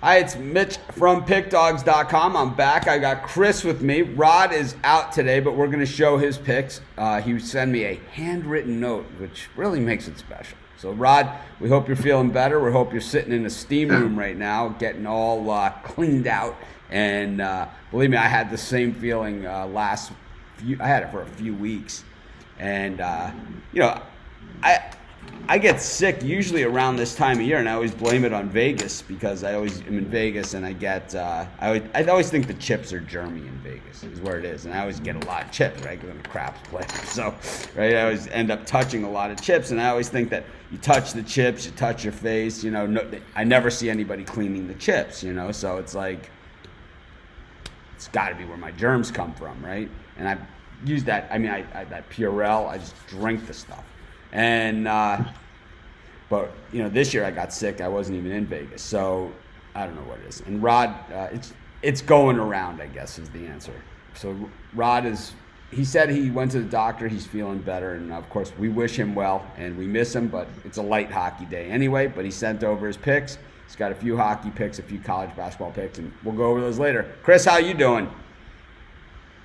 Hi, it's Mitch from PickDogs.com. I'm back. I got Chris with me. Rhode is out today, but we're going to show his picks. He sent me a handwritten note, which really makes it special. So, Rhode, we hope you're feeling better. We hope you're sitting in a steam room right now, getting all cleaned out. And believe me, I had the same feeling I had it for a few weeks. And, I get sick usually around this time of year, and I always blame it on Vegas because I always am in Vegas, and I get I always think the chips are germy in Vegas is where it is, and I always get a lot of chips, right? Because I'm a craps player, so right, I always end up touching a lot of chips, and I always think that you touch the chips, you touch your face, I never see anybody cleaning the chips, so it's like it's got to be where my germs come from, right? And I use that. I mean, that Purell, I just drink the stuff. And but this year I got sick. I wasn't even in Vegas, so I don't know what it is. And Rhode, it's going around, I guess, is the answer. So Rhode he said he went to the doctor. He's feeling better, and of course we wish him well, and we miss him. But it's a light hockey day anyway. But he sent over his picks. He's got a few hockey picks, a few college basketball picks, and we'll go over those later. Chris, how you doing?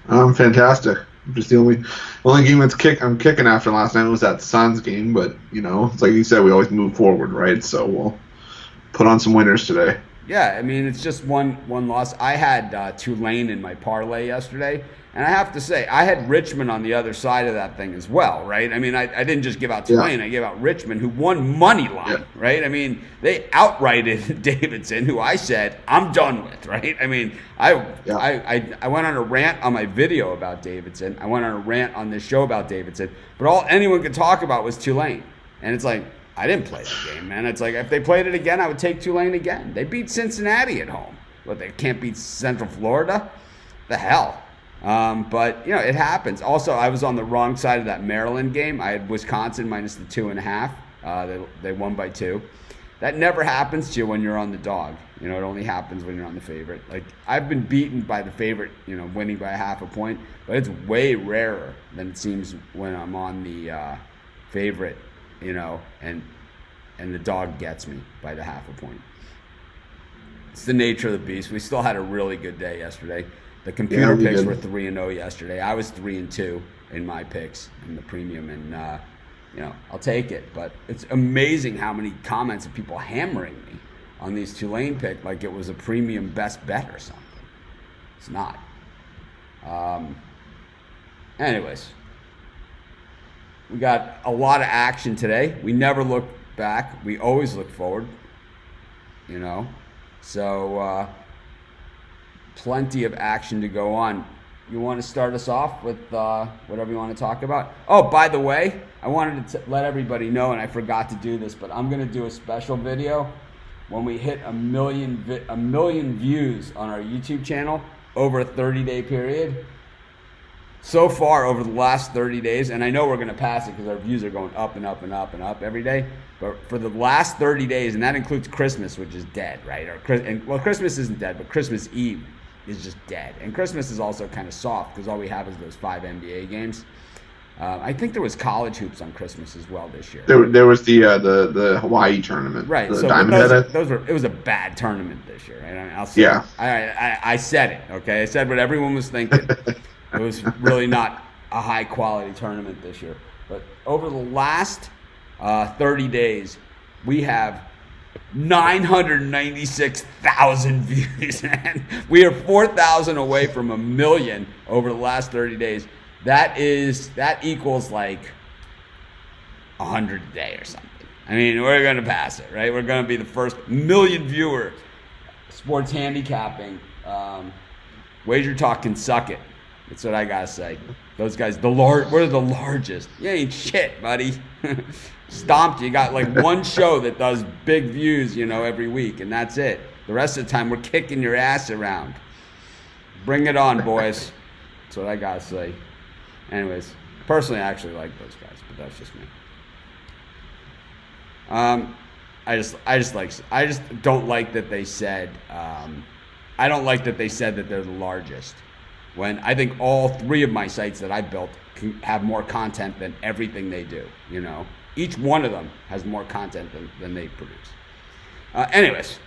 I'm fantastic. Just the only game I'm kicking after last night was that Suns game, but it's like you said, we always move forward, right? So we'll put on some winners today. Yeah, I mean, it's just one loss. I had Tulane in my parlay yesterday, and I have to say, I had Richmond on the other side of that thing as well, right? I mean, I didn't just give out Tulane, I gave out Richmond, who won money line, right? I mean, they outrighted Davidson, who I said, I'm done with, right? I mean, I went on a rant on my video about Davidson. I went on a rant on this show about Davidson, but all anyone could talk about was Tulane. And it's like, I didn't play that game, man. It's like, if they played it again, I would take Tulane again. They beat Cincinnati at home. But they can't beat Central Florida? The hell. But, it happens. Also, I was on the wrong side of that Maryland game. I had Wisconsin minus the 2.5. They won by 2. That never happens to you when you're on the dog. It only happens when you're on the favorite. Like, I've been beaten by the favorite, winning by 0.5 point. But it's way rarer than it seems when I'm on the favorite. And the dog gets me by the 0.5 point. It's the nature of the beast. We still had a really good day yesterday. The computer picks were 3-0 yesterday. I was 3-2 in my picks in the premium, and I'll take it. But it's amazing how many comments of people hammering me on these Tulane pick like it was a premium best bet or something. It's not. Anyways. We got a lot of action today. We never look back. We always look forward. So plenty of action to go on. You want to start us off with whatever you want to talk about? Oh, by the way, I wanted to let everybody know, and I forgot to do this, but I'm going to do a special video when we hit a million views on our YouTube channel over a 30-day period. So far, over the last 30 days, and I know we're going to pass it because our views are going up and up and up and up every day, but for the last 30 days, and that includes Christmas, which is dead, right? Christmas isn't dead, but Christmas Eve is just dead. And Christmas is also kind of soft because all we have is those 5 NBA games. I think there was college hoops on Christmas as well this year. There was the Hawaii tournament, right? The so Diamond it was a bad tournament this year, right? I said it, okay? I said what everyone was thinking. It was really not a high-quality tournament this year. But over the last 30 days, we have 996,000 views. And we are 4,000 away from 1 million over the last 30 days. That equals like 100 a day or something. I mean, we're going to pass it, right? We're going to be the first million viewer sports handicapping. Wager Talk can suck it. That's what I gotta say. Those guys, we're the largest. You ain't shit, buddy. Stomped you. Got like one show that does big views, every week, and that's it. The rest of the time, we're kicking your ass around. Bring it on, boys. That's what I gotta say. Anyways, personally, I actually like those guys, but that's just me. I just don't like that they said. I don't like that they said that they're the largest. When I think all 3 of my sites that I built can have more content than everything they do. Each one of them has more content than they produce. Anyways,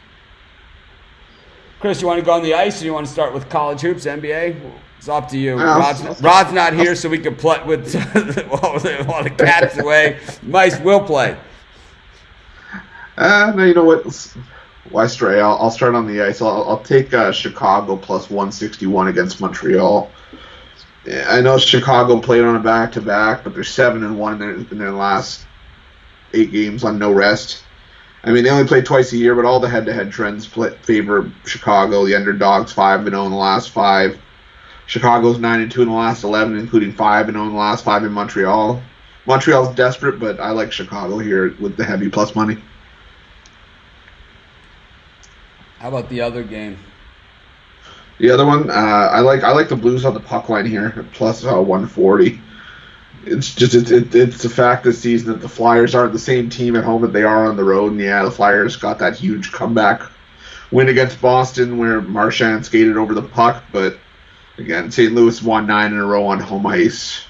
Chris, you want to go on the ice, or you want to start with college hoops, NBA? It's up to you. I'll Rod's not here, so we can play with all the cats away. Mice will play. No, you know what? Why stray? I'll start on the ice. I'll take Chicago plus 161 against Montreal. I know Chicago played on a back-to-back, but they're 7-1 in their last 8 games on no rest. I mean, they only play twice a year, but all the head-to-head trends favor Chicago. The underdogs 5-0 in the last 5. Chicago's 9-2 in the last 11, including 5-0 in the last 5 in Montreal. Montreal's desperate, but I like Chicago here with the heavy plus money. How about the other game? The other one, I like the Blues on the puck line here, plus 140. It's the fact this season that the Flyers aren't the same team at home that they are on the road. And yeah, the Flyers got that huge comeback win against Boston where Marchand skated over the puck, but again, St. Louis won 9 in a row on home ice.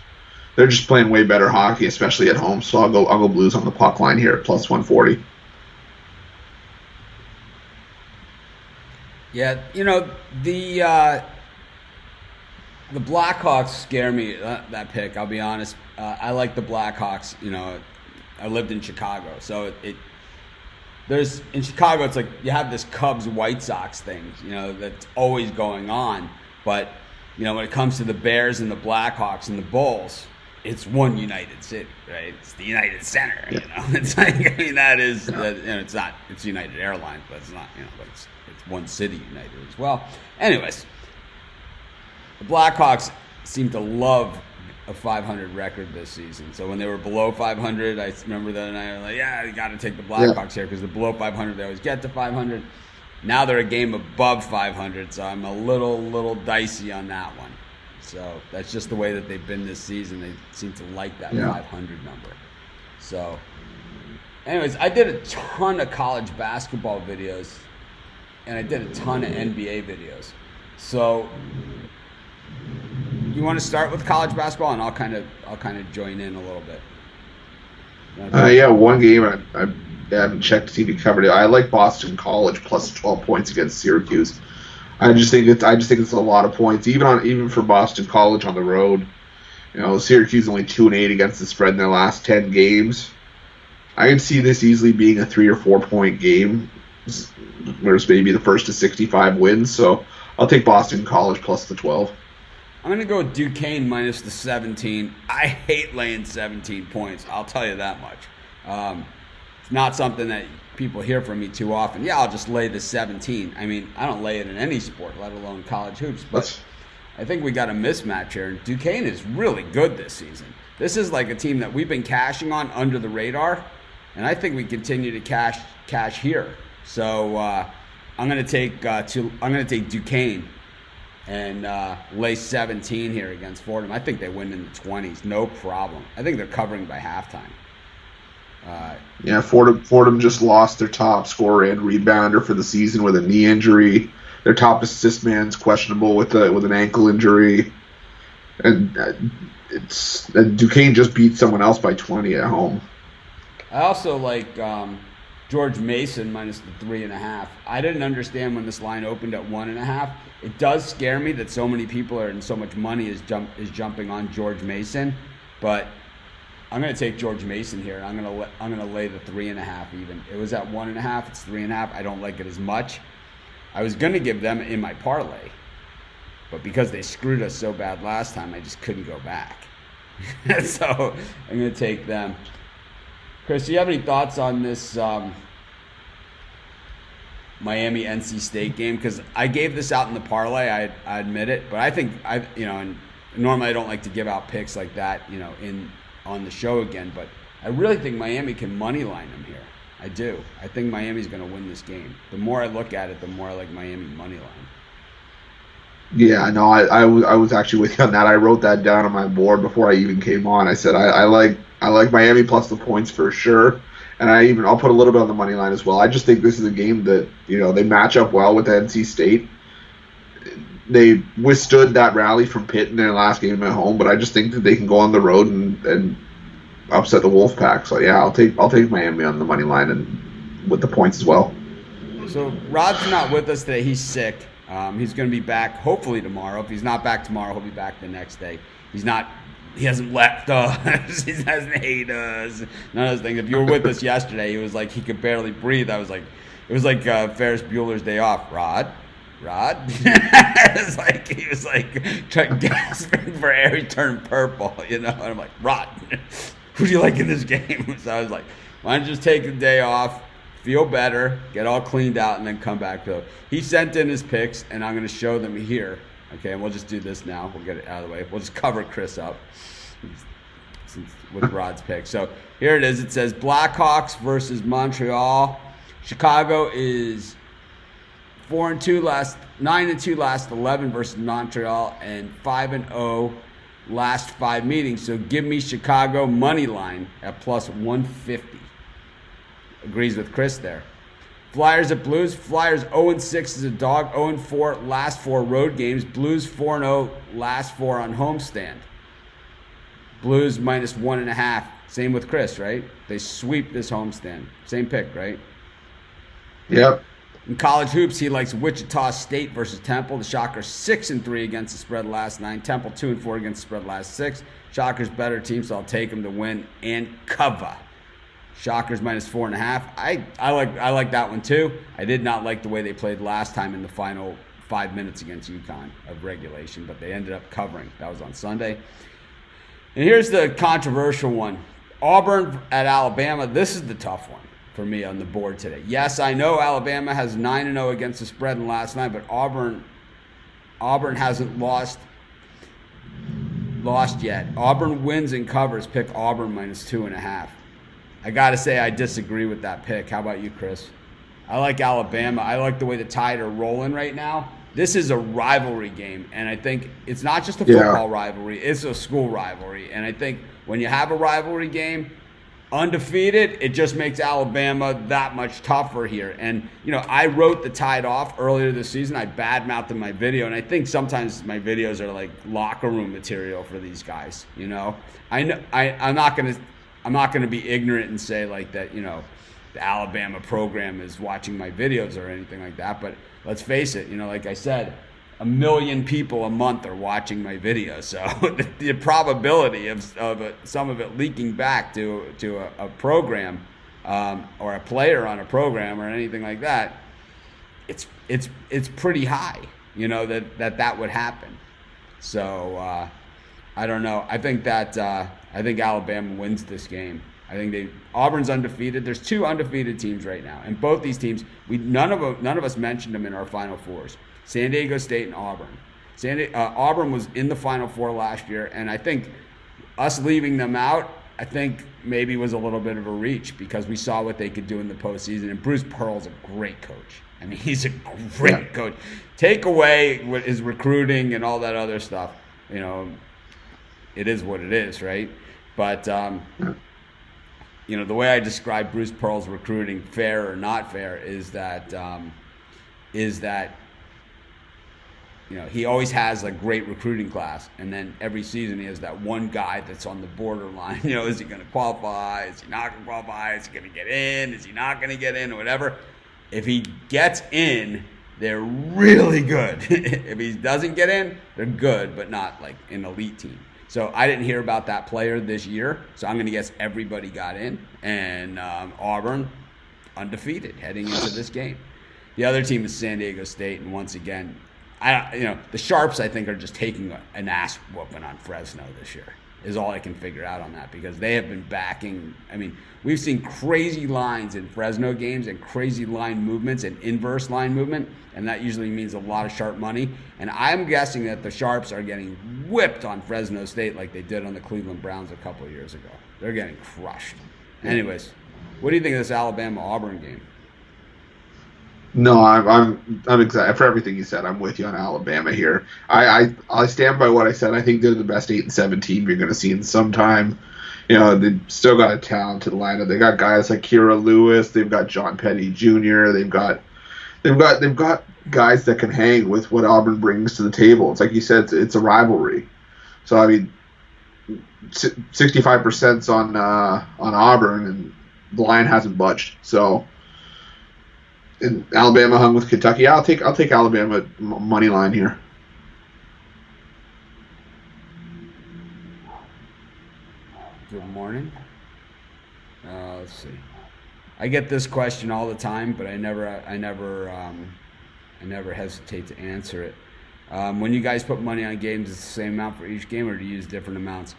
They're just playing way better hockey, especially at home. So I'll go Blues on the puck line here, plus 140. Yeah, the Blackhawks scare me, that pick, I'll be honest. I like the Blackhawks. I lived in Chicago. So in Chicago, it's like you have this Cubs-White Sox thing, that's always going on. But, when it comes to the Bears and the Blackhawks and the Bulls, it's one United City, right? It's the United Center, It's like, it's United Airlines, but it's not, but it's one city United as well. Anyways, the Blackhawks seem to love a 500 record this season. So when they were below 500, I remember that, and I was like, you got to take the Blackhawks here because the below 500, they always get to 500. Now they're a game above 500, so I'm a little dicey on that one. So that's just the way that they've been this season. They seem to like that 500 number. So anyways, I did a ton of college basketball videos, and I did a ton of NBA videos. So you want to start with college basketball, and I'll kind of join in a little bit. One game I haven't checked to see if you covered it. I like Boston College plus 12 points against Syracuse. I just think it's a lot of points, even for Boston College on the road. Syracuse only 2-8 against the spread in their last 10 games. I can see this easily being a 3 or 4 point game, where it's maybe the first to 65 wins. So I'll take Boston College plus the 12. I'm going to go with Duquesne minus the 17. I hate laying 17 points. I'll tell you that much. It's not something that people hear from me too often. Yeah, I'll just lay the 17. I mean, I don't lay it in any sport, let alone college hoops. But I think we got a mismatch here. Duquesne is really good this season. This is like a team that we've been cashing on under the radar, and I think we continue to cash here. So I'm going to take Duquesne and lay 17 here against Fordham. I think they win in the 20s, no problem. I think they're covering by halftime. Fordham just lost their top scorer and rebounder for the season with a knee injury. Their top assist man's questionable with an ankle injury, and Duquesne just beat someone else by 20 at home. I also like George Mason minus the 3.5. I didn't understand when this line opened at 1.5. It does scare me that so many people and so much money is jumping on George Mason, but I'm going to take George Mason here. I'm going to lay the 3.5 even. It was at 1.5. It's 3.5. I don't like it as much. I was going to give them in my parlay, but because they screwed us so bad last time, I just couldn't go back. So I'm going to take them. Chris, do you have any thoughts on this Miami NC State game? Because I gave this out in the parlay. I admit it, but I think and normally I don't like to give out picks like that, on the show again, but I really think Miami can money line them here. I do. I think Miami's going to win this game. The more I look at it, the more I like Miami money line. Yeah, no, I was actually with you on that. I wrote that down on my board before I even came on. I said I like Miami plus the points for sure, and I'll put a little bit on the money line as well. I just think this is a game that they match up well with NC State. They withstood that rally from Pitt in their last game at home, but I just think that they can go on the road and upset the Wolfpack. So yeah, I'll take Miami on the money line and with the points as well. So Rod's not with us today. He's sick. He's going to be back hopefully tomorrow. If he's not back tomorrow, he'll be back the next day. He hasn't left us. He doesn't hate us. None of those things. If you were with us yesterday, he was like he could barely breathe. It was like Ferris Bueller's Day Off. Rod. He was gasping for air. He turned purple, And I'm like, Rod, who do you like in this game? So I was like, why don't you just take the day off, feel better, get all cleaned out, and then come back. So he sent in his picks, and I'm going to show them here. Okay, and we'll just do this now. We'll get it out of the way. We'll just cover Chris up with Rod's pick. So here it is. It says Blackhawks versus Montreal. Chicago is 4-2 last, 9-2 last 11 versus Montreal, and 5-0 last 5 meetings. So give me Chicago money line at plus 150. Agrees with Chris there. Flyers at Blues. Flyers 0-6 as a dog, 0-4 last 4 road games. Blues 4-0 last 4 on homestand. Blues minus 1.5. Same with Chris, right? They sweep this homestand. Same pick, right? Yep. In college hoops, he likes Wichita State versus Temple. The Shockers 6-3 against the spread last 9. Temple 2-4 against the spread last 6. Shockers better team, so I'll take them to win and cover. Shockers minus 4.5. I like that one too. I did not like the way they played last time in the final 5 minutes against UConn of regulation, but they ended up covering. That was on Sunday. And here's the controversial one. Auburn at Alabama. This is the tough one for me on the board today. Yes, I know Alabama has 9-0 against the spread in last night, but Auburn hasn't lost yet. Auburn wins and covers. Pick Auburn minus 2.5. I got to say I disagree with that pick. How about you, Chris? I like Alabama. I like the way the Tide are rolling right now. This is a rivalry game, and I think it's not just a football rivalry. It's a school rivalry, and I think when you have a rivalry game, undefeated, it just makes Alabama that much tougher here. And, I wrote the Tide off earlier this season. I badmouthed in my video, and I think sometimes my videos are like locker room material for these guys, I'm not going to be ignorant and say like that, the Alabama program is watching my videos or anything like that. But let's face it, like I said, 1 million people a month are watching my videos. So the probability of some of it leaking back to a program or a player on a program or anything like that, it's pretty high, that would happen. So I don't know. I think Alabama wins this game. I think Auburn's undefeated. There's 2 undefeated teams right now, and both these teams, none of us mentioned them in our Final Fours. San Diego State and Auburn. Auburn was in the Final Four last year, and I think us leaving them out, I think maybe was a little bit of a reach because we saw what they could do in the postseason. And Bruce Pearl's a great coach. I mean, he's a great coach. Take away his recruiting and all that other stuff, it is what it is, right? But the way I describe Bruce Pearl's recruiting, fair or not fair, is that he always has a great recruiting class, and then every season he has that one guy that's on the borderline. Is he going to qualify? Is he not going to qualify? Is he going to get in? Is he not going to get in? Or whatever. If he gets in, they're really good. If he doesn't get in, they're good, but not like an elite team. So I didn't hear about that player this year, so I'm going to guess everybody got in, and Auburn undefeated heading into this game. The other team is San Diego State, and once again, the Sharps I think are just taking an ass whooping on Fresno this year. Is all I can figure out on that because they have been backing. I mean, we've seen crazy lines in Fresno games and crazy line movements and inverse line movement, and that usually means a lot of sharp money. And I'm guessing that the Sharps are getting whipped on Fresno State like they did on the Cleveland Browns a couple of years ago. They're getting crushed. Anyways, what do you think of this Alabama-Auburn game? No, I'm excited for everything you said. I'm with you on Alabama here. I stand by what I said. I think they're the best 8-7 team you're going to see in some time. They've still got a talented lineup. They got guys like Kira Lewis. They've got John Petty Jr. They've got guys that can hang with what Auburn brings to the table. It's like you said, it's a rivalry. So I mean, 65% on Auburn, and the line hasn't budged. So And Alabama hung with Kentucky. Yeah, I'll take Alabama money line here. Good morning. Let's see. I get this question all the time, but I never hesitate to answer it. When you guys put money on games, it's the same amount for each game, or do you use different amounts?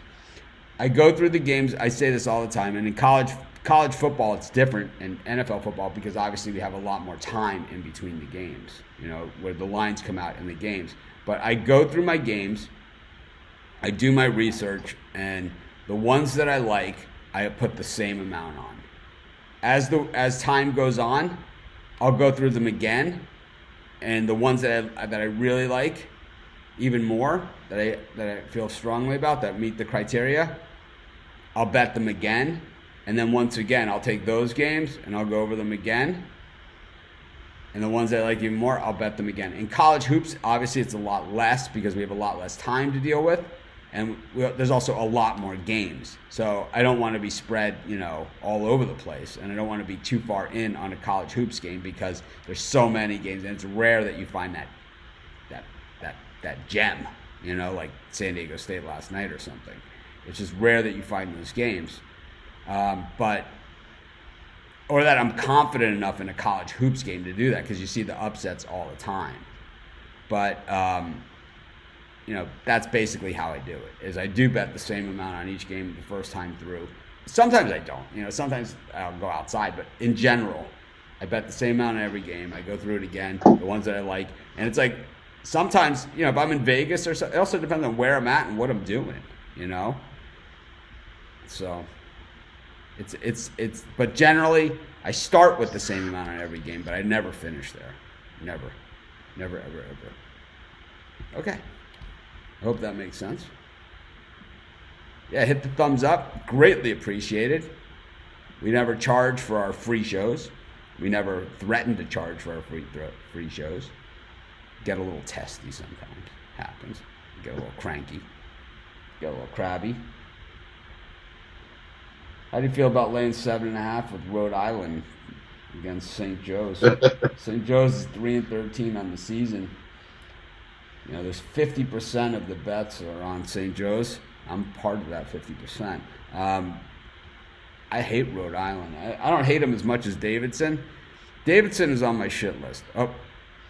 I go through the games. I say this all the time, and in college football, it's different, and NFL football, because obviously we have a lot more time in between the games, where the lines come out in the games. But I go through my games, I do my research, and the ones that I like, I put the same amount on. As time goes on, I'll go through them again, and the ones that I really like, even more, that I feel strongly about, that meet the criteria, I'll bet them again. And then once again, I'll take those games and I'll go over them again. And the ones that I like even more, I'll bet them again. In college hoops, obviously it's a lot less because we have a lot less time to deal with. And there's also a lot more games. So I don't want to be spread, all over the place. And I don't want to be too far in on a college hoops game because there's so many games. And it's rare that you find that gem, like San Diego State last night or something. It's just rare that you find those games. Or that I'm confident enough in a college hoops game to do that, because you see the upsets all the time. But, that's basically how I do it, is I do bet the same amount on each game the first time through. Sometimes I don't. Sometimes I'll go outside. But in general, I bet the same amount on every game. I go through it again, the ones that I like. And it's like sometimes, if I'm in Vegas or so, it also depends on where I'm at and what I'm doing, So... It's but generally I start with the same amount on every game, but I never finish there. Never ever. Okay. I hope that makes sense. Yeah, hit the thumbs up. Greatly appreciated. We never charge for our free shows. We never threaten to charge for our free shows. Get a little testy sometimes. Happens. Get a little cranky. Get a little crabby. How do you feel about laying 7.5 with Rhode Island against St. Joe's? St. Joe's is 3-13 on the season. There's 50% of the bets are on St. Joe's. I'm part of that 50%. I hate Rhode Island. I don't hate them as much as Davidson. Davidson is on my shit list. Oh,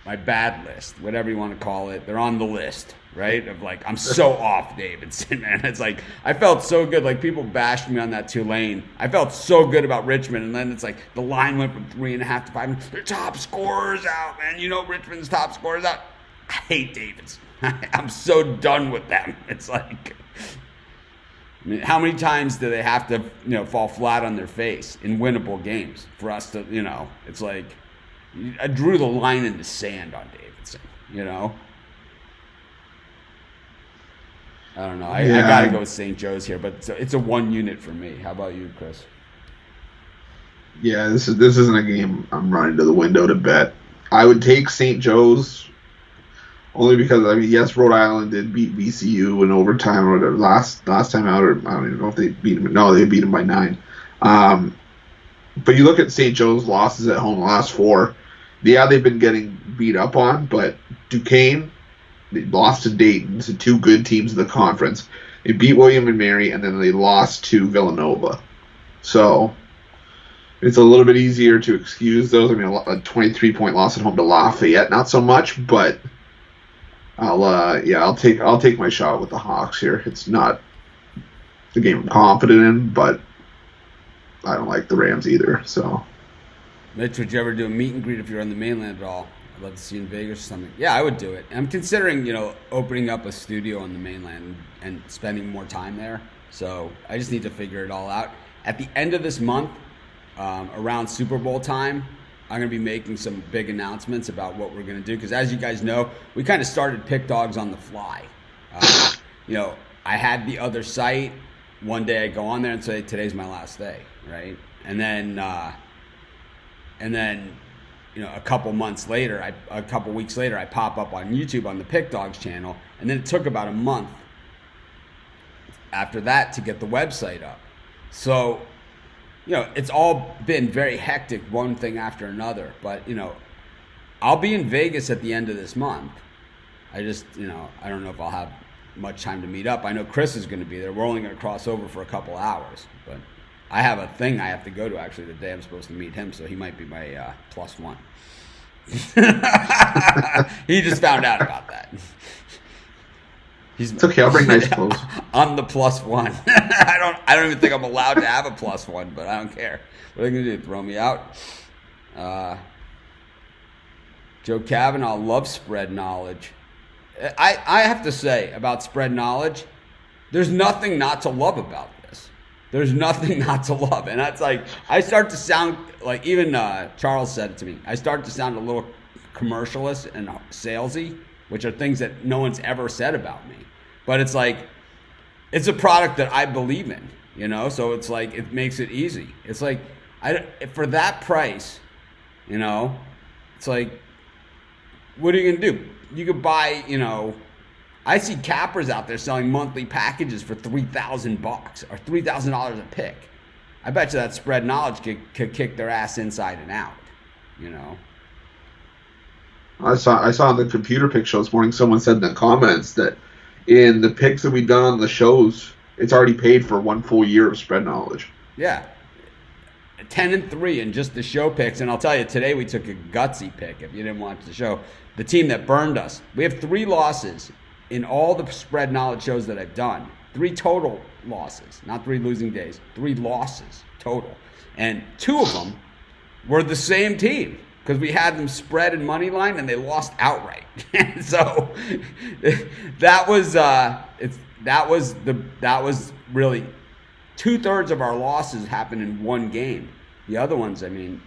my bad list, whatever you want to call it. They're on the list, right? Of I'm so off Davidson, man. It's like, I felt so good. People bashed me on that Tulane. I felt so good about Richmond, and then it's like the line went from 3.5 to 5. Their top scorers out, man. Richmond's top scorers out. I hate Davidson. I'm so done with them. It's like, how many times do they have to, fall flat on their face in winnable games for us to, it's like, I drew the line in the sand on Davidson, I don't know. I got to go with St. Joe's here, but it's a 1 unit for me. How about you, Chris? Yeah, this isn't a game I'm running to the window to bet. I would take St. Joe's only because, yes, Rhode Island did beat VCU in overtime or the last time out, or I don't even know if they beat them. No, they beat them by 9. But you look at St. Joe's losses at home, the last 4. Yeah, they've been getting beat up on, but Duquesne, they lost to Dayton, to 2 good teams in the conference. They beat William and Mary, and then they lost to Villanova. So it's a little bit easier to excuse those. a 23-point loss at home to Lafayette, not so much, but I'll take my shot with the Hawks here. It's not the game I'm confident in, but I don't like the Rams either. So, Mitch, would you ever do a meet and greet if you're on the mainland at all? I'd love to see you in Vegas or something. Yeah, I would do it. I'm considering, opening up a studio on the mainland and spending more time there. So I just need to figure it all out. At the end of this month, around Super Bowl time, I'm going to be making some big announcements about what we're going to do. Because as you guys know, we kind of started Pick Dogs on the fly. I had the other site. One day I go on there and say, today's my last day, right? And then a couple weeks later, I pop up on YouTube on the Pick Dogs channel. And then it took about a month after that to get the website up. So it's all been very hectic, one thing after another. But, I'll be in Vegas at the end of this month. I just, I don't know if I'll have much time to meet up. I know Chris is going to be there. We're only going to cross over for a couple hours. But I have a thing I have to go to, actually, the day I'm supposed to meet him. So he might be my +1. He just found out about that. It's okay. I'll bring nice clothes. I'm the +1. I don't even think I'm allowed to have a +1, but I don't care. What are they gonna do? Throw me out? Joe Kavanaugh loves spread knowledge. I have to say about spread knowledge, there's nothing not to love about this. There's nothing not to love, and that's like I start to sound like even Charles said it to me. I start to sound a little commercialist and salesy, which are things that no one's ever said about me. But it's like, it's a product that I believe in, So it's like, it makes it easy. It's like, for that price, it's like, what are you going to do? You could buy, I see cappers out there selling monthly packages for $3,000 or $3,000 a pick. I bet you that spread knowledge could kick their ass inside and out, I saw on the computer pick show this morning, someone said in the comments that in the picks that we've done on the shows, it's already paid for 1 full year of spread knowledge. Yeah. 10-3 in just the show picks. And I'll tell you, today we took a gutsy pick, if you didn't watch the show. The team that burned us. We have 3 losses in all the spread knowledge shows that I've done. 3 total losses, not 3 losing days. 3 losses total. And 2 of them were the same team, because we had them spread in money line and they lost outright. So that was really 2/3 of our losses happened in one game. The other ones,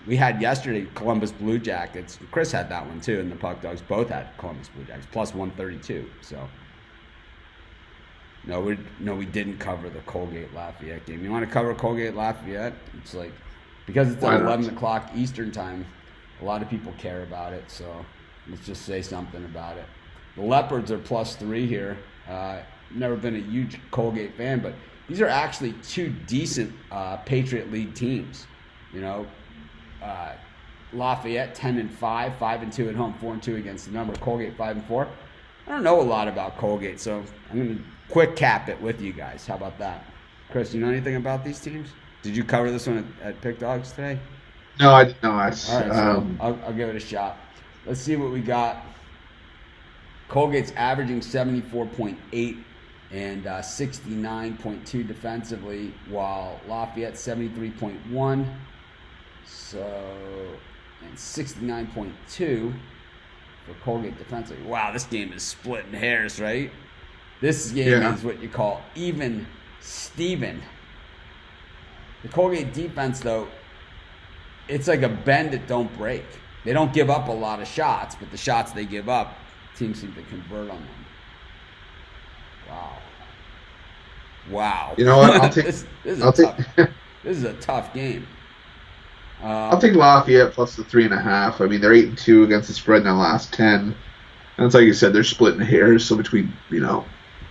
we had yesterday Columbus Blue Jackets. Chris had that one too, and the Puck Dogs both had Columbus Blue Jackets +132. So no, we didn't cover the Colgate Lafayette game. You want to cover Colgate Lafayette? It's like, because it's at 11 o'clock Eastern time. A lot of people care about it, so let's just say something about it. The Leopards are +3 here. Never been a huge Colgate fan, but these are actually 2 decent Patriot League teams. Lafayette 10-5, 5-2 at home, 4-2 against the number. Colgate 5-4. I don't know a lot about Colgate, so I'm going to quick cap it with you guys. How about that? Chris, you know anything about these teams? Did you cover this one at Pick Dogs today? No, I did not. All right, so I'll give it a shot. Let's see what we got. Colgate's averaging 74.8 and 69.2 defensively, while Lafayette 73.1, and 69.2 for Colgate defensively. Wow, this game is splitting hairs, right? This game is what you call even Steven. The Colgate defense, though, it's like a bend it don't break. They don't give up a lot of shots, but the shots they give up, teams seem to convert on them. Wow. You know what? I'll take this is a tough game. I'll take Lafayette plus the 3.5. They're 8-2 against the spread in their last 10. And it's like you said, they're splitting hairs. So between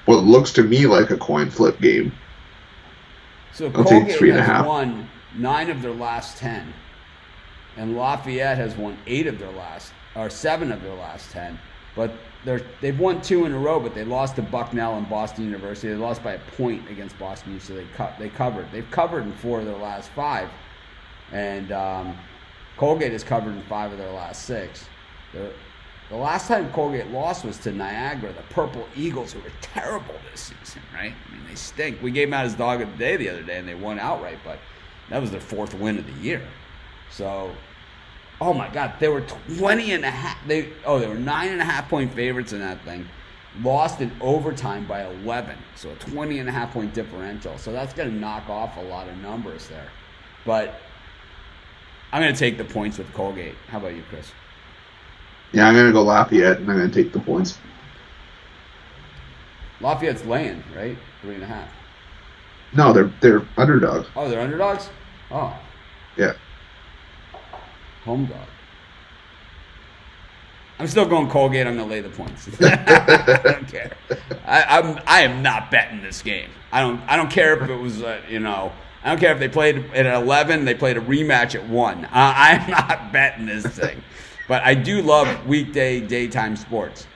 what looks to me like a coin flip game. So Colgate has won 9 of their last 10. And Lafayette has won 7 of their last 10. But they've won 2 in a row, but they lost to Bucknell and Boston University. They lost by a point against Boston University, so they covered. They've covered in 4 of their last 5. And Colgate has covered in 5 of their last 6. The last time Colgate lost was to Niagara, the Purple Eagles, who were terrible this season, right? They stink. We gave them out as dog of the day the other day, and they won outright, but that was their 4th win of the year. So, oh my God, they were 20.5. They were 9.5 point favorites in that thing. Lost in overtime by 11, so a 20.5 point differential. So that's going to knock off a lot of numbers there. But I'm going to take the points with Colgate. How about you, Chris? Yeah, I'm going to go Lafayette, and I'm going to take the points. Lafayette's laying, right? 3.5. No, they're underdogs. Oh, they're underdogs? Oh. Yeah. Home dog. I'm still going Colgate. I'm going to lay the points. I don't care. I am not betting this game. I don't care if it was I don't care if they played at 11, they played a rematch at 1. I'm not betting this thing. But I do love weekday, daytime sports.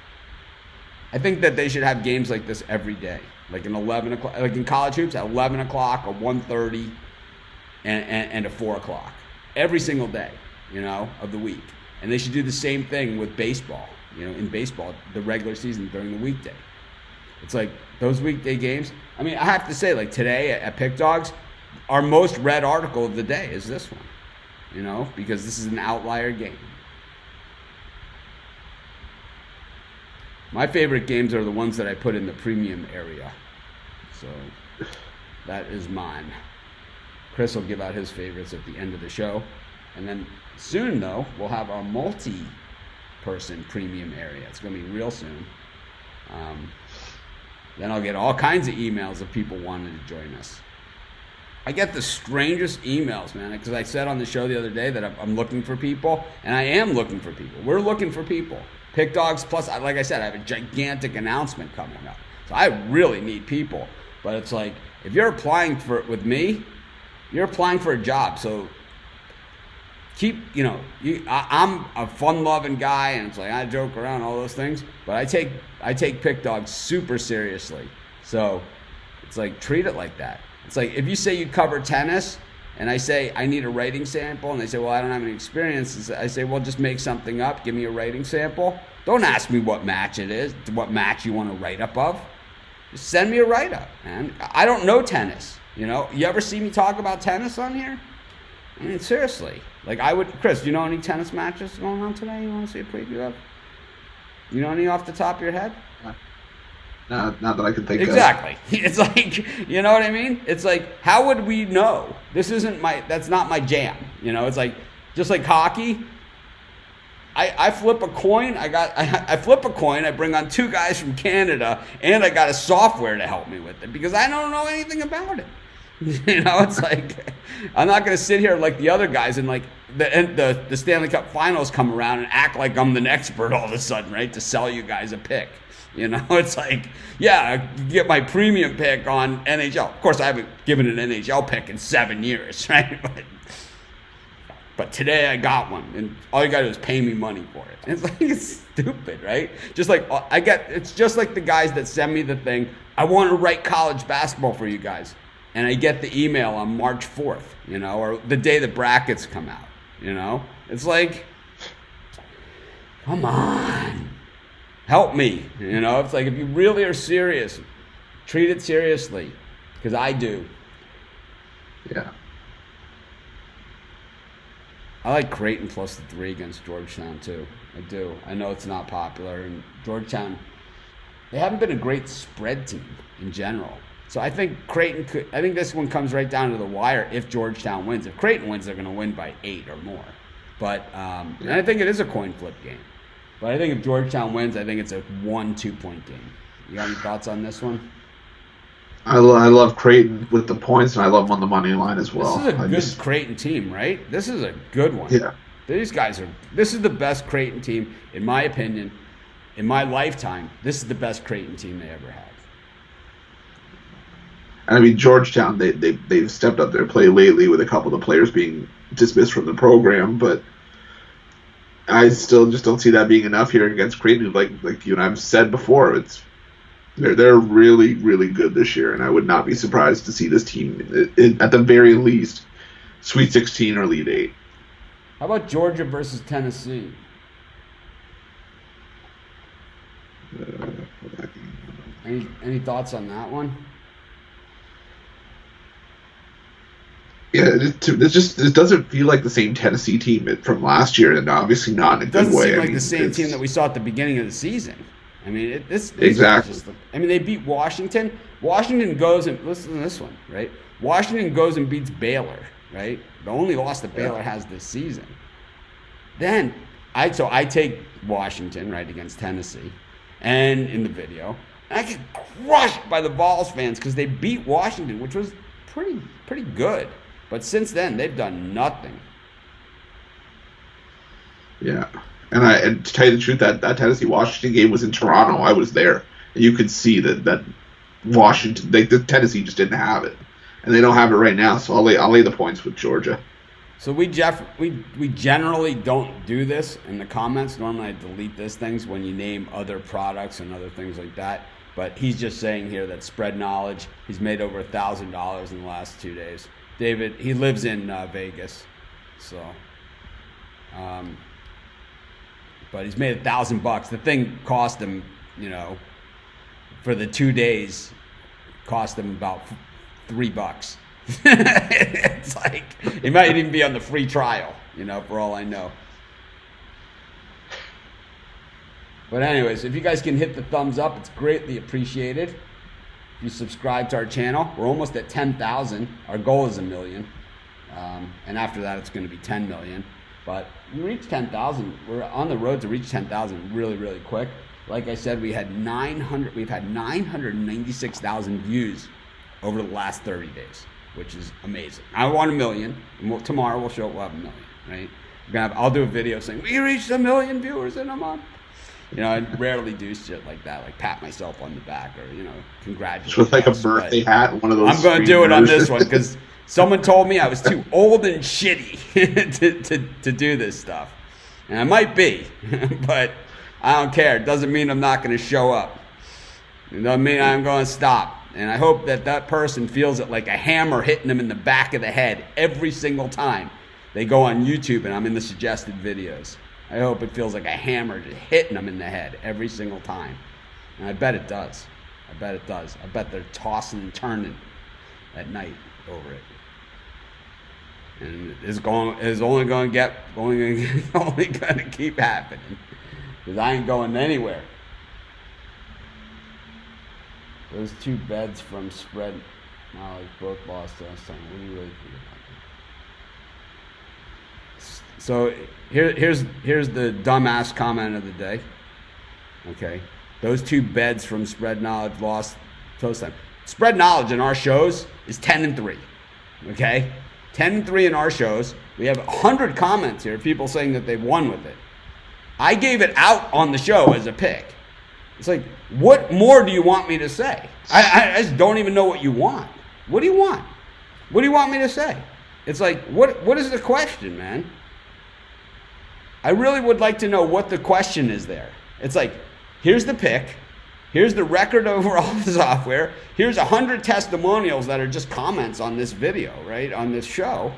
I think that they should have games like this every day. Like in 11 o'clock, like in college hoops at 11 o'clock, a 1:30, and a 4 o'clock. Every single day, of the week. And they should do the same thing with baseball. In baseball, the regular season during the weekday. It's like those weekday games. I mean, I have to say, like today at Pick Dogs, our most read article of the day is this one, because this is an outlier game. My favorite games are the ones that I put in the premium area. So that is mine. Chris will give out his favorites at the end of the show. And then soon, though, we'll have our multi-person premium area. It's going to be real soon. Then I'll get all kinds of emails of people wanting to join us. I get the strangest emails, man, because I said on the show the other day that I'm looking for people, and I am looking for people. We're looking for people. Pick Dogs Plus, like I said, I have a gigantic announcement coming up. So I really need people. But it's like, if you're applying for it with me, you're applying for a job. So keep, I'm a fun-loving guy, and it's like I joke around, all those things. But I take Pick Dogs super seriously. So it's like, treat it like that. It's like, if you say you cover tennis, and I say, I need a writing sample, and they say, well, I don't have any experience. I say, well, just make something up. Give me a writing sample. Don't ask me what match it is, what match you want to write up of. Just send me a write-up, man. I don't know tennis, You ever see me talk about tennis on here? I mean, seriously. Like, Chris, do you know any tennis matches going on today you want to see a preview of? You know any off the top of your head? Not that I can think of. Exactly. It's like, you know what I mean? It's like, how would we know? That's not my jam. It's like, just like hockey. I flip a coin. I flip a coin. I bring on 2 guys from Canada, and I got a software to help me with it because I don't know anything about it. It's like, I'm not going to sit here like the other guys and like the Stanley Cup Finals come around and act like I'm an expert all of a sudden, right? To sell you guys a pick. It's like, yeah, get my premium pick on NHL. Of course, I haven't given an NHL pick in 7 years, right? But today I got one, and all you got to do is pay me money for it. And it's like, it's stupid, right? Just like it's just like the guys that send me the thing. I want to write college basketball for you guys, and I get the email on March 4th, or the day the brackets come out. It's like, come on. Help me, It's like, if you really are serious, treat it seriously, because I do. Yeah. I like Creighton plus the 3 against Georgetown, too. I do. I know it's not popular, and Georgetown, they haven't been a great spread team in general. So I think I think this one comes right down to the wire if Georgetown wins. If Creighton wins, they're going to win by 8 or more. But, and I think it is a coin flip game. But I think if Georgetown wins, I think it's a 1-2 point game. You got any thoughts on this one? I love Creighton with the points, and I love them on the money line as well. This is a good Creighton team, right? This is a good one. Yeah. This is the best Creighton team, in my opinion. In my lifetime, this is the best Creighton team they ever had. I mean, Georgetown, they've stepped up their play lately with a couple of the players being dismissed from the program, but I still just don't see that being enough here against Creighton. Like you and I've said before, they're really, really good this year, and I would not be surprised to see this team, at the very least, Sweet 16 or Elite 8. How about Georgia versus Tennessee? Any thoughts on that one? Yeah, it doesn't feel like the same Tennessee team from last year, and obviously not in a good way. It doesn't seem like the same team that we saw at the beginning of the season. I mean, exactly. They beat Washington. Washington goes and listen to this one, right? Washington goes and beats Baylor, right? The only loss that Baylor has this season. Then I take Washington right against Tennessee, and in the video, and I get crushed by the Vols fans because they beat Washington, which was pretty good. But since then, they've done nothing. Yeah. And to tell you the truth, that Tennessee-Washington game was in Toronto. I was there. And you could see that Washington, the Tennessee just didn't have it. and they don't have it right now. So I'll lay the points with Georgia. So we generally don't do this in the comments. Normally I delete these things when you name other products and other things like that. But he's just saying here that spread knowledge, he's made over $1,000 in the last 2 days. David, he lives in Vegas, so, but he's made $1,000. The thing cost him, for the 2 days, cost him about $3. It's like he might even be on the free trial, for all I know. But anyways, if you guys can hit the thumbs up, it's greatly appreciated. If you subscribe to our channel, we're almost at 10,000. Our goal is 1 million. And after that, it's going to be 10 million. But we reached 10,000. We're on the road to reach 10,000 really, really quick. Like I said, we've had 996,000 views over the last 30 days, which is amazing. I want 1 million. Tomorrow we'll show we'll have 1 million, right? I'll do a video saying, we reached 1 million viewers in a month. I rarely do shit like that, like pat myself on the back or, congratulate. With like a birthday hat, one of those. I'm going to do it on this one because someone told me I was too old and shitty to do this stuff. And I might be, but I don't care. It doesn't mean I'm not going to show up. It doesn't mean I'm going to stop. And I hope that person feels it like a hammer hitting them in the back of the head every single time they go on YouTube and I'm in the suggested videos. I hope it feels like a hammer just hitting them in the head every single time. And I bet it does. I bet they're tossing and turning at night over it. And it's only going to keep happening. Because I ain't going anywhere. Those 2 beds from spread knowledge both lost last time. What do you really think about that? So here's the dumbass comment of the day. Okay, those 2 beds from spread knowledge lost toast time. Spread knowledge in our shows is 10-3. Okay, 10-3 in our shows. We have 100 comments here, people saying that they've won with it. I gave it out on the show as a pick. It's like, what more do you want me to say? I just don't even know what you want. What do you want? What do you want me to say? It's like, what is the question, man? I really would like to know what the question is there. It's like, here's the pick. Here's the record over all the software. Here's 100 testimonials that are just comments on this video, right? On this show.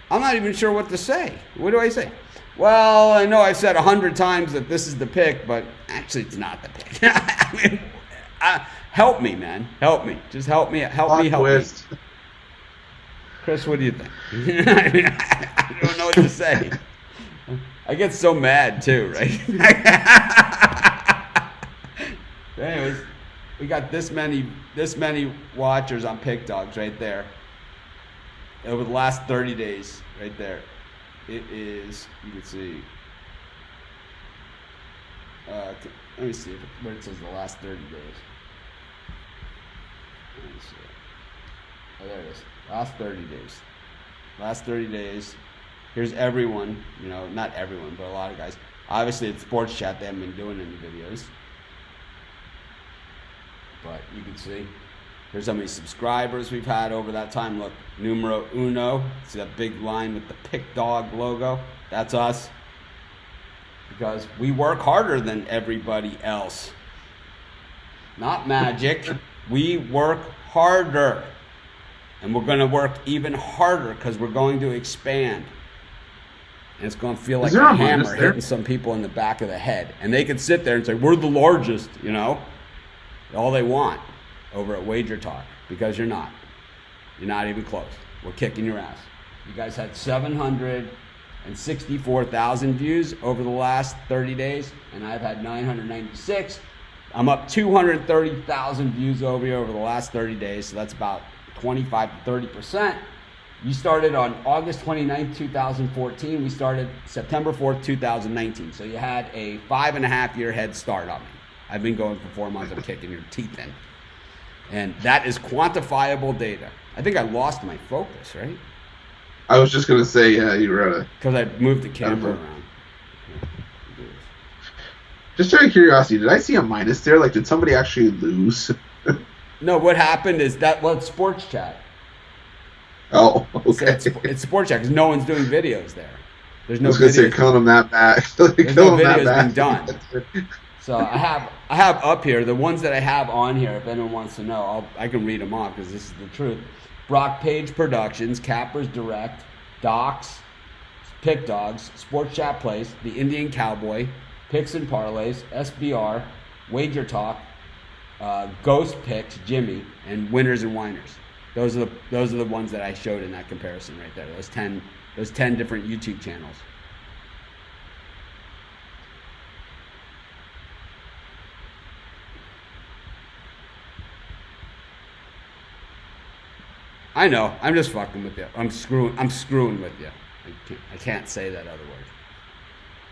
I'm not even sure what to say. What do I say? Well, I know I've said 100 times that this is the pick, but actually it's not the pick. I mean, help me, man. Help me. Just help me. Help me. Chris, what do you think? I don't know what to say. I get so mad too, right? Anyways, we got this many watchers on Pick Dogs right there. Over the last 30 days, right there. It is, you can see, let me see where it says the last 30 days. Let me see. Oh, there it is. Last 30 days. Last 30 days. Here's everyone, not everyone, but a lot of guys. Obviously, it's Sports Chat. They haven't been doing any videos. But you can see. Here's how many subscribers we've had over that time. Look, numero uno. See that big line with the Pick Dog logo? That's us. Because we work harder than everybody else. Not magic. We work harder. And we're going to work even harder because we're going to expand. And it's going to feel like a hammer hitting some people in the back of the head. And they could sit there and say, we're the largest, all they want. Over at Wager Talk, because you're not. You're not even close. We're kicking your ass. You guys had 764,000 views over the last 30 days, and I've had 996. I'm up 230,000 views over the last 30 days, so that's about 25 to 30%. You started on August 29th, 2014. We started September 4th, 2019. So you had a 5.5-year head start on me. I've been going for 4 months. I'm kicking your teeth in. And that is quantifiable data. I think I lost my focus, right? I was just going to say, yeah, you were at because I moved the camera around. Just out of curiosity, did I see a minus there? Like, did somebody actually lose? No, what happened is that, well, it's Sports Chat. Oh, So okay. it's Sport Chat because no one's doing videos there. There's I no was gonna say videos. killing them that bad. There's no Killing them that videos being bad. done. So I have up here the ones that I have on here. If anyone wants to know, I can read them off because this is the truth. Brock Page Productions, Cappers Direct, Docs, Pick Dogs, Sports Chat Place, The Indian Cowboy, Picks and Parlays, SBR, Wager Talk, Ghost Picks, Jimmy, and Winners and Winers. Those are the ones that I showed in that comparison right there. Those 10 different YouTube channels. I know. I'm just fucking with you. I'm screwing with you. I can't say that other word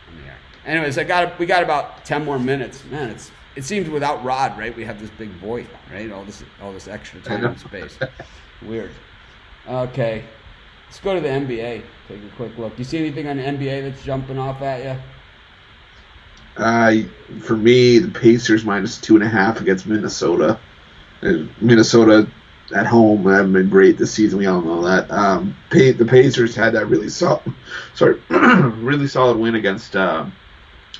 on the air. Anyways, we got about 10 more minutes. Man, it seems without Rod, right? We have this big void, right? All this extra time and space. Weird. Okay, let's go to the NBA. Take a quick look. Do you see anything on the NBA that's jumping off at you? For me, the Pacers -2.5 against Minnesota. Minnesota at home haven't been great this season. We all know that. The Pacers had that really solid win against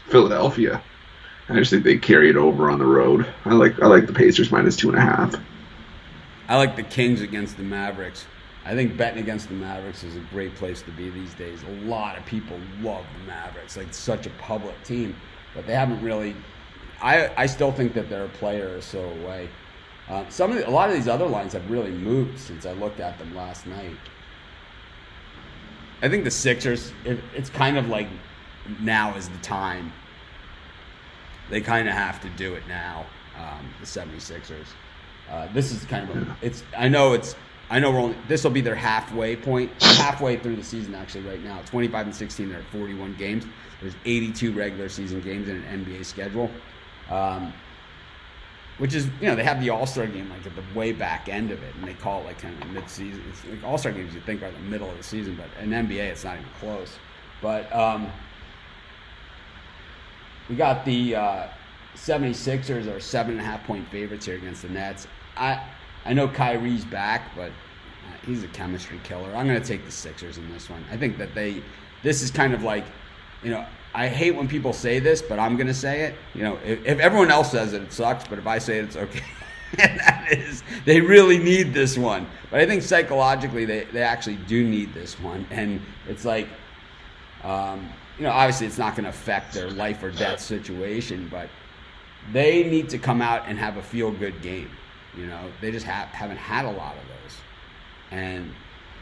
Philadelphia. I just think they carried over on the road. I like the Pacers -2.5. I like the Kings against the Mavericks. I think betting against the Mavericks is a great place to be these days. A lot of people love the Mavericks, like such a public team, but they haven't really. I still think that they're a player or so away. A lot of these other lines have really moved since I looked at them last night. I think the Sixers, it's kind of like now is the time. They kind of have to do it now. The 76ers. This is kind of this will be their halfway point, halfway through the season actually right now. 25-16, they're at 41 games. There's 82 regular season games in an NBA schedule. Which is, they have the All-Star game like at the way back end of it, and they call it like kind of mid-season. It's like All-Star games you think are the middle of the season, but in NBA it's not even close. But we got the 76ers are 7.5-point favorites here against the Nets. I know Kyrie's back, but he's a chemistry killer. I'm going to take the Sixers in this one. I think that this is kind of like, I hate when people say this, but I'm going to say it. If everyone else says it, it sucks, but if I say it, it's okay. And that is, they really need this one. But I think psychologically they actually do need this one. And it's like, obviously it's not going to affect their life or death situation, but they need to come out and have a feel-good game. They just haven't had a lot of those. And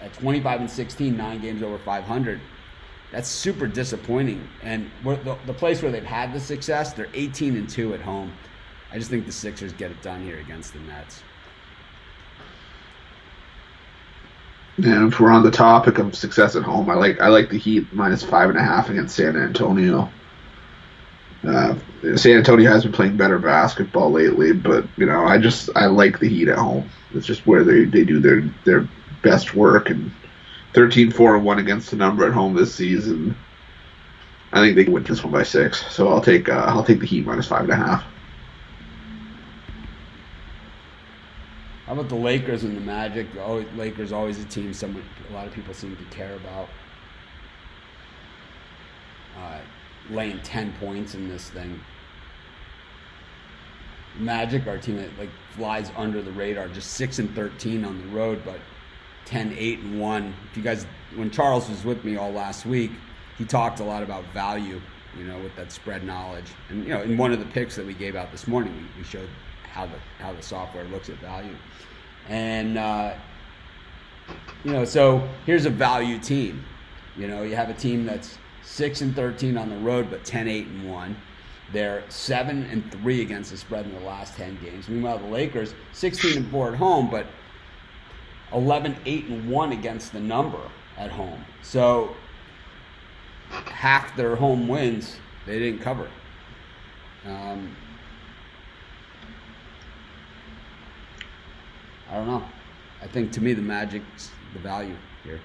at 25-16, 9 games over 500, that's super disappointing. And the place where they've had the success, they're 18-2 at home. I just think the Sixers get it done here against the Nets. And if we're on the topic of success at home, I like the Heat -5.5 against San Antonio. San Antonio has been playing better basketball lately, but I like the Heat at home. It's just where they do their best work, and 13-4-1 against the number at home this season. I think they can win this one by 6. So I'll take the Heat -5.5. How about the Lakers and the Magic? Lakers always a team a lot of people seem to care about. Laying 10 points in this thing. Magic, our team that flies under the radar, just 6-13 on the road, but 10-8-1. If you guys, when Charles was with me all last week, he talked a lot about value, with that spread knowledge. And in one of the picks that we gave out this morning, we showed how the software looks at value. And so here's a value team. You have a team that's 6-13 on the road, but 10-8-1. They're 7-3 against the spread in the last 10 games. Meanwhile, the Lakers 16-4 at home, but 11-8-1 against the number at home. So half their home wins they didn't cover. I don't know. I think to me the Magic's the value here.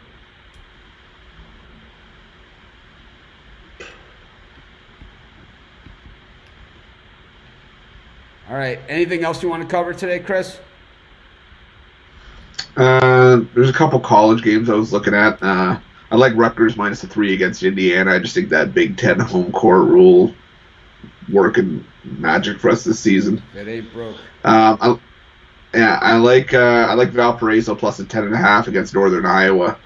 All right. Anything else you want to cover today, Chris? No, There's a couple college games I was looking at. I like Rutgers -3 against Indiana. I just think that Big Ten home court rule working magic for us this season. It ain't broke. I like Valparaiso plus a 10.5 against Northern Iowa.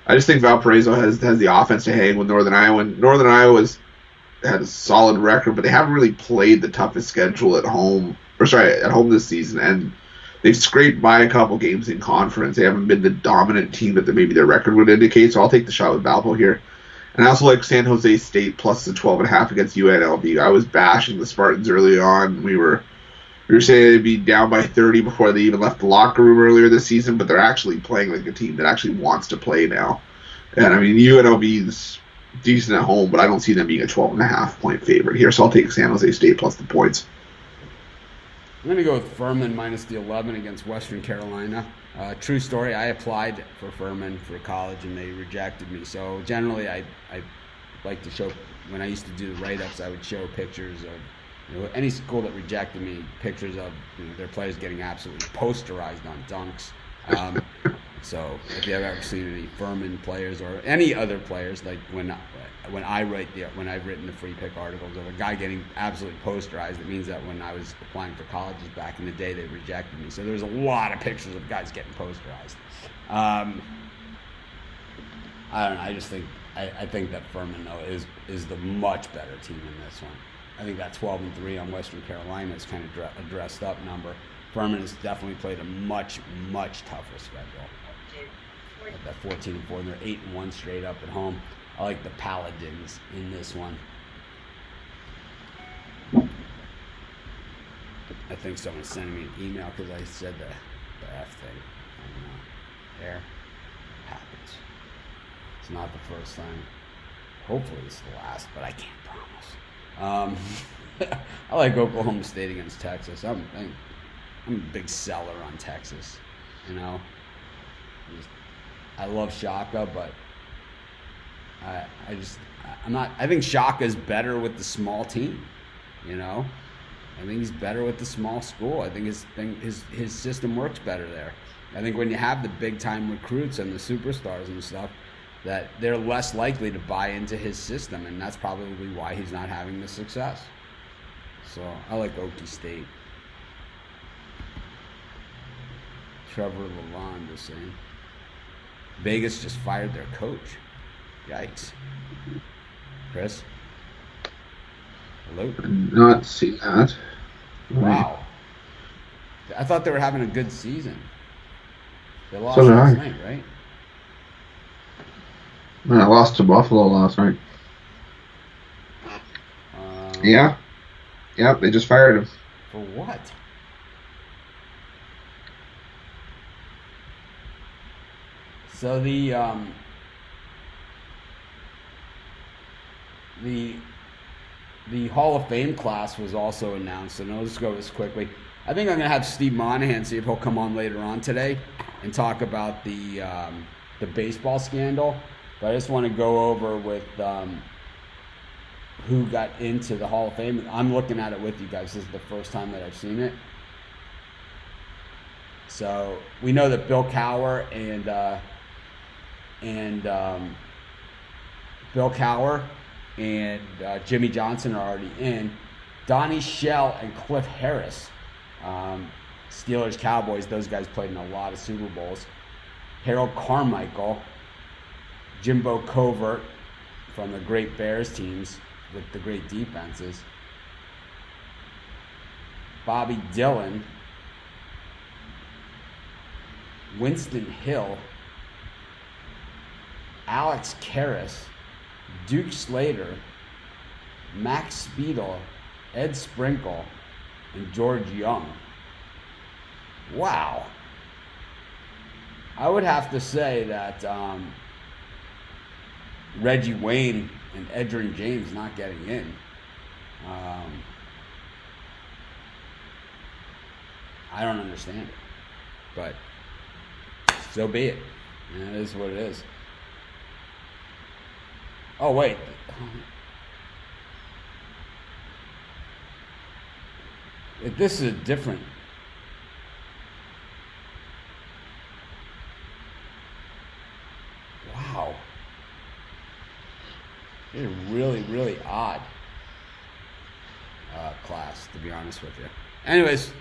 I just think Valparaiso has the offense to hang with Northern Iowa. And Northern Iowa's had a solid record, but they haven't really played the toughest schedule at home this season, and they've scraped by a couple games in conference. They haven't been the dominant team that maybe their record would indicate, so I'll take the shot with Valpo here. And I also like San Jose State plus the 12.5 against UNLV. I was bashing the Spartans early on. We were saying they'd be down by 30 before they even left the locker room earlier this season, but they're actually playing like a team that actually wants to play now. And I mean, UNLV's decent at home, but I don't see them being a 12.5 point favorite here, so I'll take San Jose State plus the points. I'm going to go with Furman -11 against Western Carolina. True story, I applied for Furman for college, and they rejected me. So generally, I like to show, when I used to do the write-ups, I would show pictures of any school that rejected me, pictures of their players getting absolutely posterized on dunks. So if you've ever seen any Furman players or any other players, like when I've written the free pick articles of a guy getting absolutely posterized, it means that when I was applying for colleges back in the day, they rejected me. So there's a lot of pictures of guys getting posterized. I don't know. I just think I think that Furman though is the much better team in this one. I think that 12-3 on Western Carolina is kind of a dressed up number. Furman has definitely played a much tougher schedule. At that 14-4, and they're 8-1 straight up at home. I like the Paladins in this one. I think someone's sending me an email because I said the F thing. I don't know. There. Happens. It's not the first time. Hopefully it's the last, but I can't promise. I like Oklahoma State against Texas. I'm a big seller on Texas. I love Shaka, but I'm not. I think Shaka's better with the small team. I think he's better with the small school. I think his system works better there. I think when you have the big time recruits and the superstars and stuff, that they're less likely to buy into his system, and that's probably why he's not having the success. So I like Okie State. Trevor Lalonde is saying Vegas just fired their coach. Yikes. Chris? Hello? Did not see that. Wow. I thought they were having a good season. They lost So did last I. night, right? I lost to Buffalo last night. Yeah. Yep, they just fired him. For what? So the Hall of Fame class was also announced, and I'll just go this quickly. I think I'm going to have Steve Monahan see if he'll come on later on today and talk about the baseball scandal. But I just want to go over with who got into the Hall of Fame. I'm looking at it with you guys. This is the first time that I've seen it. So we know that Bill Cowher and Jimmy Johnson are already in. Donnie Shell and Cliff Harris, Steelers, Cowboys, those guys played in a lot of Super Bowls. Harold Carmichael, Jimbo Covert from the great Bears teams with the great defenses. Bobby Dillon, Winston Hill, Alex Karras, Duke Slater, Max Spiedel, Ed Sprinkle, and George Young. Wow. I would have to say that Reggie Wayne and Edgerrin James not getting in. I don't understand it. But so be it. It is what it is. Oh, wait. This is a different. be honest with you. Anyways.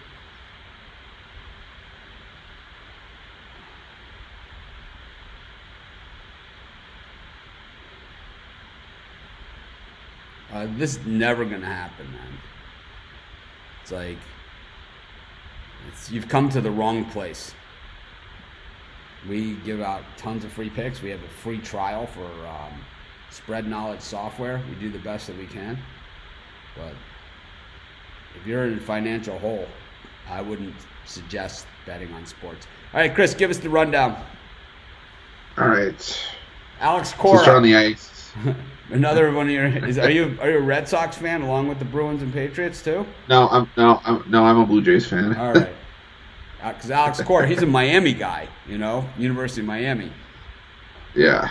This is never going to happen, man. It's like, you've come to the wrong place. We give out tons of free picks. We have a free trial for Spread Knowledge software. We do the best that we can. But if you're in a financial hole, I wouldn't suggest betting on sports. All right, Chris, give us the rundown. All right. Alex Cora. So start on the ice. Another one of your are you a Red Sox fan along with the Bruins and Patriots too? No, I'm a Blue Jays fan. All right. Because Alex Cora, he's a Miami guy, University of Miami. Yeah.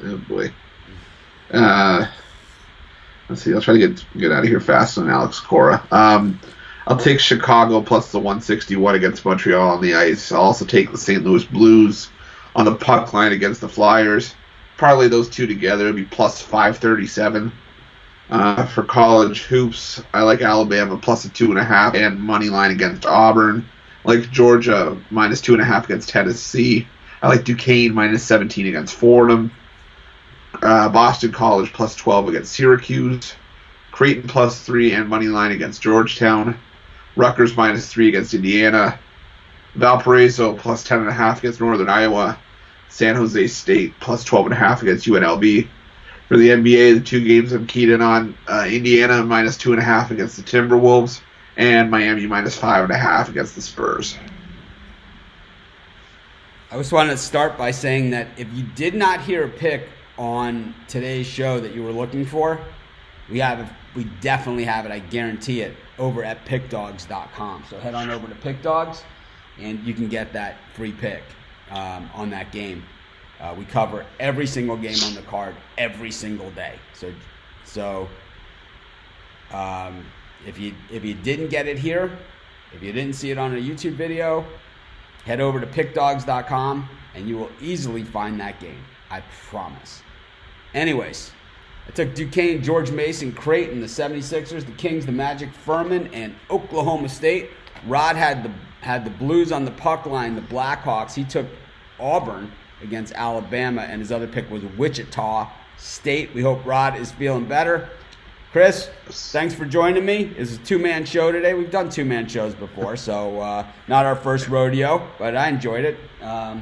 Oh boy. Let's see. I'll try to get out of here fast on Alex Cora. I'll take Chicago plus the 161 against Montreal on the ice. I'll also take the St. Louis Blues on the puck line against the Flyers. Parlay those two together, it'd be plus 537. For college hoops, I like Alabama plus a 2.5 and money line against Auburn. I like Georgia minus 2.5 against Tennessee. I like Duquesne minus 17 against Fordham. Boston College plus 12 against Syracuse. Creighton plus 3 and money line against Georgetown. Rutgers minus 3 against Indiana. Valparaiso plus 10.5 against Northern Iowa. San Jose State plus 12.5 against UNLV. For the NBA, the two games I'm keyed in on, Indiana minus 2.5 against the Timberwolves, and Miami minus 5.5 against the Spurs. I just want to start by saying that if you did not hear a pick on today's show that you were looking for, we definitely have it, I guarantee it, over at pickdogs.com. So head on over to Pickdogs, and you can get that free pick on that game. We cover every single game on the card every single day. So if you didn't get it here, if you didn't see it on a YouTube video, head over to pickdogs.com and you will easily find that game. I promise. Anyways, I took Duquesne, George Mason, Creighton, the 76ers, the Kings, the Magic, Furman, and Oklahoma State. Rod had the Blues on the puck line, the Blackhawks. He took Auburn against Alabama, and his other pick was Wichita State. We hope Rod is feeling better. Chris, thanks for joining me. It's a two-man show today. We've done two-man shows before, so not our first rodeo, but I enjoyed it. Yeah,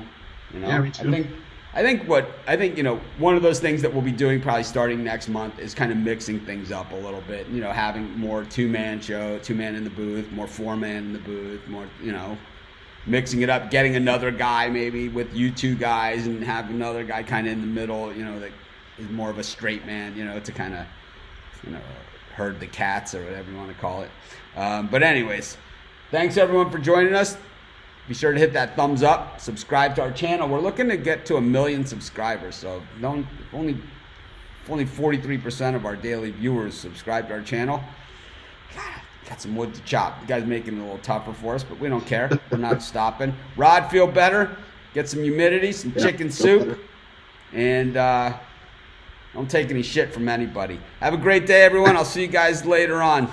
me too. I think one of those things that we'll be doing probably starting next month is kind of mixing things up a little bit. Having more two-man show, two-man in the booth, more four-man in the booth, more mixing it up, getting another guy maybe with you two guys, and have another guy kind of in the middle, that is more of a straight man, to kind of, herd the cats or whatever you want to call it. But anyways, thanks everyone for joining us. Be sure to hit that thumbs up, subscribe to our channel. We're looking to get to 1 million subscribers, so only 43% of our daily viewers subscribe to our channel. God, got some wood to chop. You guys making it a little tougher for us, but we don't care. We're not stopping. Rod, feel better. Get some humidity, some chicken soup, and don't take any shit from anybody. Have a great day, everyone. I'll see you guys later on.